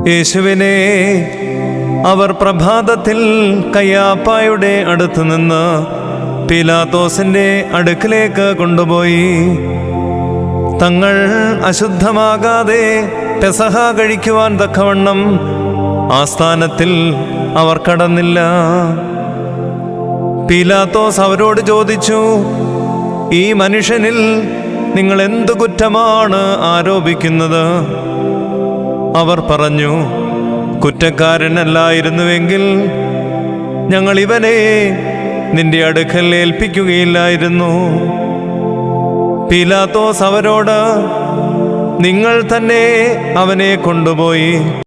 യേശുവിനെ അവർ പ്രഭാതത്തിൽ കയ്യാപ്പായുടെ അടുത്തുനിന്ന് പീലാത്തോസിന്റെ അടുക്കിലേക്ക് കൊണ്ടുപോയി. തങ്ങൾ അശുദ്ധമാകാതെ പെസഹ കഴിക്കുവാൻ തക്കവണ്ണം ആസ്ഥാനത്തിൽ അവർ കടന്നില്ല. പീലാത്തോസ് അവരോട് ചോദിച്ചു, ഈ മനുഷ്യനിൽ നിങ്ങൾ എന്തു കുറ്റമാണ് ആരോപിക്കുന്നത്? അവർ പറഞ്ഞു, കുറ്റക്കാരനല്ലായിരുന്നുവെങ്കിൽ ഞങ്ങൾ ഇവനെ നിന്റെ അടുക്കൽ ഏൽപ്പിക്കുകയില്ലായിരുന്നു. പീലാത്തോസ് അവരോട്, നിങ്ങൾ തന്നെ അവനെ കൊണ്ടുപോയി